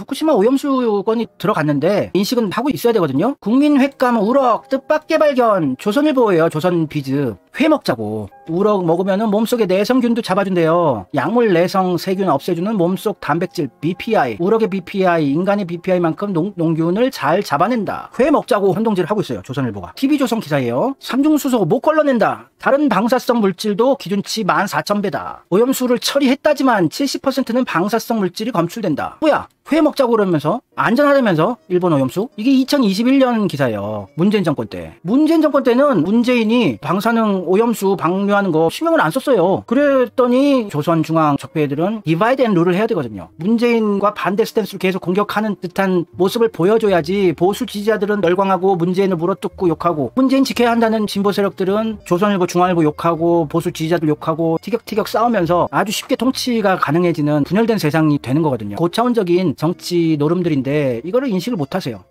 후쿠시마 오염수 건이 들어갔는데 인식은 하고 있어야 되거든요. 국민 횟감 우럭 뜻밖의 발견. 조선일보예요. 조선비즈. 회 먹자고. 우럭 먹으면 몸속의 내성균도 잡아준대요. 약물 내성 세균 없애주는 몸속 단백질 BPI. 우럭의 BPI, 인간의 BPI만큼 농균을 잘 잡아낸다. 회 먹자고 혼동질을 하고 있어요. 조선일보가. TV조선 기사예요. 삼중수소 못 걸러낸다. 다른 방사성 물질도 기준치 14,000배다. 오염수를 처리했다지만 70%는 방사성 물질이 검출된다. 뭐야? 회 먹자고 그러면서 안전하다면서 일본 오염수? 이게 2021년 기사예요. 문재인 정권 때. 문재인 정권 때는 문재인이 방사능 오염수 방류하는 거 신경을 안 썼어요. 그랬더니 조선중앙 적폐들은 디바이드 앤 룰을 해야 되거든요. 문재인과 반대 스탠스를 계속 공격하는 듯한 모습을 보여줘야지 보수 지지자들은 열광하고 문재인을 물어뜯고 욕하고, 문재인 지켜야 한다는 진보 세력들은 조선일보 중앙일보 욕하고 보수 지지자들 욕하고 티격태격 싸우면서 아주 쉽게 통치가 가능해지는 분열된 세상이 되는 거거든요. 고차원적인 정치 노름들인데 이거를 인식을 못하세요.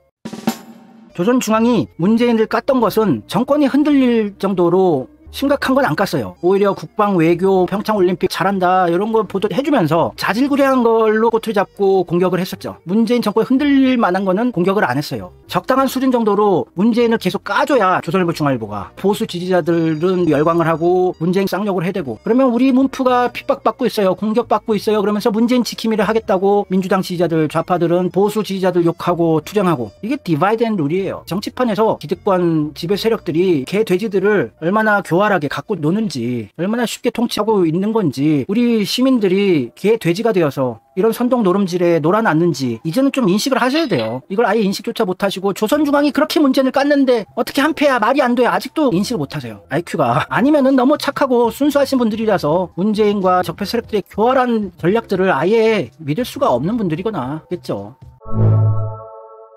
조선중앙이 문재인을 깠던 것은 정권이 흔들릴 정도로 심각한 건 안 깠어요. 오히려 국방, 외교, 평창올림픽 잘한다 이런 거 보도해주면서 자질구레한 걸로 꼬투리 잡고 공격을 했었죠. 문재인 정권이 흔들릴 만한 거는 공격을 안 했어요. 적당한 수준 정도로 문재인을 계속 까줘야 조선일보, 중앙일보가, 보수 지지자들은 열광을 하고 문재인 쌍욕을 해대고, 그러면 우리 문프가 핍박받고 있어요, 공격받고 있어요 그러면서 문재인 지킴이를 하겠다고 민주당 지지자들, 좌파들은 보수 지지자들 욕하고 투쟁하고. 이게 디바이드 앤 룰이에요. 정치판에서 기득권 지배 세력들이 개 돼지들을 얼마나 교활하게 갖고 노는지, 얼마나 쉽게 통치하고 있는 건지, 우리 시민들이 개 돼지가 되어서 이런 선동 노름질에 놀아났는지 이제는 좀 인식을 하셔야 돼요. 이걸 아예 인식조차 못하시고 조선중앙이 그렇게 문재인을 깠는데 어떻게 한패야, 말이 안 돼, 아직도 인식을 못하세요. IQ가. 아니면은 너무 착하고 순수하신 분들이라서 문재인과 적폐 세력들의 교활한 전략들을 아예 믿을 수가 없는 분들이거나 겠죠.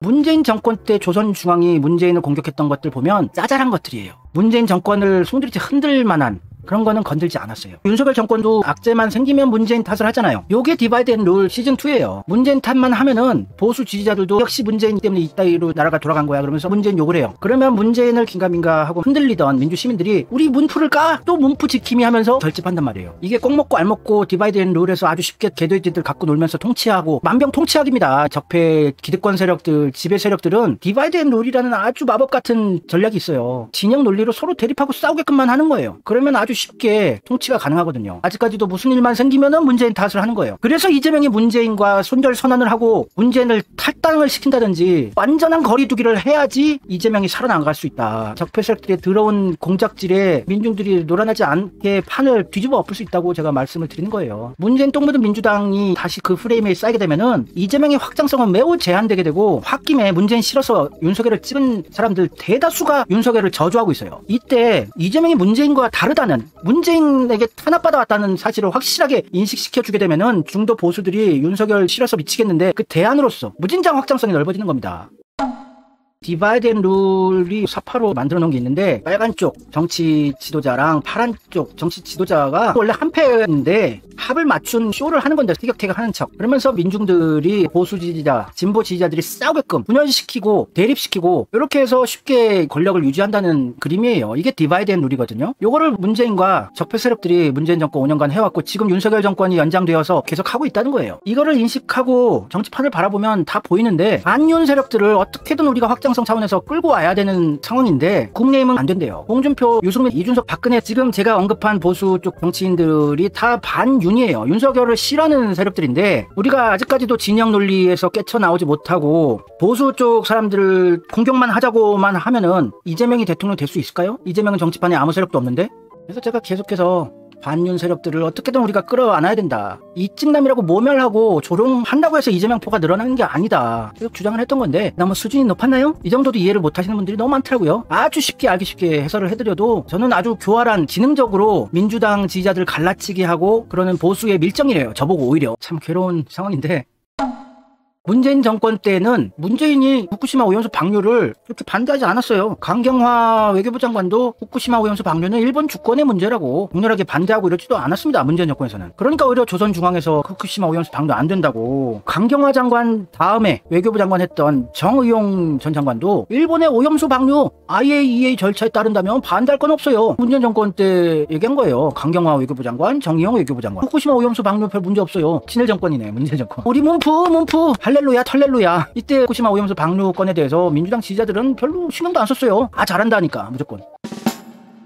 문재인 정권 때 조선중앙이 문재인을 공격했던 것들 보면 짜잘한 것들이에요. 문재인 정권을 송두리째 흔들 만한 그런 거는 건들지 않았어요. 윤석열 정권도 악재만 생기면 문재인 탓을 하잖아요. 요게 디바이드 앤 룰 시즌2예요. 문재인 탓만 하면은 보수 지지자들도 역시 문재인 때문에 이따위로 나라가 돌아간 거야 그러면서 문재인 욕을 해요. 그러면 문재인을 긴가민가 하고 흔들리던 민주 시민들이 우리 문프를 까! 또 문프 지킴이 하면서 결집한단 말이에요. 이게 꼭 먹고 알 먹고 디바이드 앤 룰에서 아주 쉽게 개돼지들 갖고 놀면서 통치하고 만병통치약입니다. 적폐 기득권 세력들, 지배 세력들은 디바이드 앤 룰이라는 아주 마법 같은 전략이 있어요. 진영 논리로 서로 대립하고 싸우게끔만 하는 거예요. 그러면 아주 쉽게 통치가 가능하거든요. 아직까지도 무슨 일만 생기면은 문재인 탓을 하는 거예요. 그래서 이재명이 문재인과 손절선언을 하고 문재인을 탈당을 시킨다든지 완전한 거리두기를 해야지 이재명이 살아나갈 수 있다. 적폐 세력들의 더러운 공작질에 민중들이 놀아나지 않게 판을 뒤집어 엎을 수 있다고 제가 말씀을 드리는 거예요. 문재인 똥 묻은 민주당이 다시 그 프레임에 쌓이게 되면은 이재명의 확장성은 매우 제한되게 되고, 홧김에 문재인 싫어서 윤석열을 찍은 사람들 대다수가 윤석열을 저주하고 있어요. 이때 이재명이 문재인과 다르다는, 문재인에게 탄압받아왔다는 사실을 확실하게 인식시켜주게 되면은 중도 보수들이 윤석열 싫어서 미치겠는데 그 대안으로서 무진장 확장성이 넓어지는 겁니다. 디바이드 앤 룰이 사파로 만들어 놓은 게 있는데, 빨간 쪽 정치 지도자랑 파란 쪽 정치 지도자가 원래 한패였는데 합을 맞춘 쇼를 하는 건데, 티격태격 하는 척 그러면서 민중들이 보수 지지자, 진보 지지자들이 싸우게끔 분열시키고 대립시키고 이렇게 해서 쉽게 권력을 유지한다는 그림이에요. 이게 디바이드 앤 룰이거든요. 요거를 문재인과 적폐 세력들이 문재인 정권 5년간 해왔고 지금 윤석열 정권이 연장되어서 계속 하고 있다는 거예요. 이거를 인식하고 정치판을 바라보면 다 보이는데, 반윤 세력들을 어떻게든 우리가 확장 차원에서 끌고 와야 되는 상황인데 국내임은 안 된대요. 홍준표, 유승민, 이준석, 박근혜, 지금 제가 언급한 보수 쪽 정치인들이 다 반윤이에요. 윤석열을 싫어하는 세력들인데 우리가 아직까지도 진영 논리에서 깨쳐나오지 못하고 보수 쪽 사람들을 공격만 하자고만 하면은 이재명이 대통령 될 수 있을까요? 이재명은 정치판에 아무 세력도 없는데. 그래서 제가 계속해서 반윤 세력들을 어떻게든 우리가 끌어안아야 된다. 이찍남이라고 모멸하고 조롱한다고 해서 이재명 표가 늘어나는 게 아니다. 계속 주장을 했던 건데 너무 수준이 높았나요? 이 정도도 이해를 못하시는 분들이 너무 많더라고요. 아주 쉽게 알기 쉽게 해설을 해드려도 저는 아주 교활한, 지능적으로 민주당 지지자들 갈라치기 하고 그러는 보수의 밀정이래요. 저보고 오히려. 참 괴로운 상황인데, 문재인 정권 때는 문재인이 후쿠시마 오염수 방류를 그렇게 반대하지 않았어요. 강경화 외교부 장관도 후쿠시마 오염수 방류는 일본 주권의 문제라고 격렬하게 반대하고 이러지도 않았습니다. 문재인 정권에서는. 그러니까 오히려 조선중앙에서 후쿠시마 오염수 방류 안 된다고, 강경화 장관 다음에 외교부 장관 했던 정의용 전 장관도 일본의 오염수 방류 IAEA 절차에 따른다면 반대할 건 없어요. 문재인 정권 때 얘기한 거예요. 강경화 외교부 장관, 정의용 외교부 장관. 후쿠시마 오염수 방류 별 문제 없어요. 친일 정권이네, 문재인 정권. 우리 문프 할 털렐루야. 이때 후쿠시마 오염수 방류 건에 대해서 민주당 지지자들은 별로 신경도 안 썼어요. 아, 잘한다 하니까 무조건.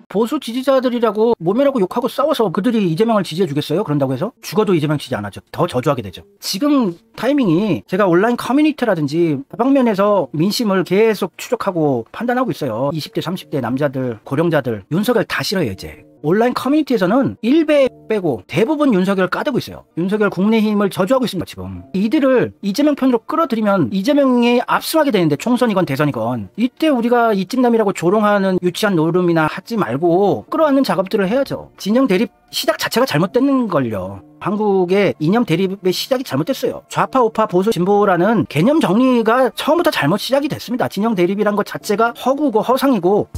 보수 지지자들이라고 모멸하고 욕하고 싸워서 그들이 이재명을 지지해 주겠어요? 그런다고 해서? 죽어도 이재명 지지 안 하죠. 더 저주하게 되죠. 지금 타이밍이 제가 온라인 커뮤니티라든지 다방면에서 민심을 계속 추적하고 판단하고 있어요. 20대 30대 남자들, 고령자들 윤석열 다 싫어요. 이제 온라인 커뮤니티에서는 1배 빼고 대부분 윤석열을 까대고 있어요. 윤석열 국민의힘을 저주하고 있습니다. 지금 이들을 이재명 편으로 끌어들이면 이재명이 압승하게 되는데, 총선이건 대선이건 이때 우리가 이찜남이라고 조롱하는 유치한 노름이나 하지 말고 끌어안는 작업들을 해야죠. 진영 대립 시작 자체가 잘못된 걸요. 한국의 이념 대립의 시작이 잘못됐어요. 좌파 우파 보수 진보라는 개념 정리가 처음부터 잘못 시작이 됐습니다. 진영 대립이란 것 자체가 허구고 허상이고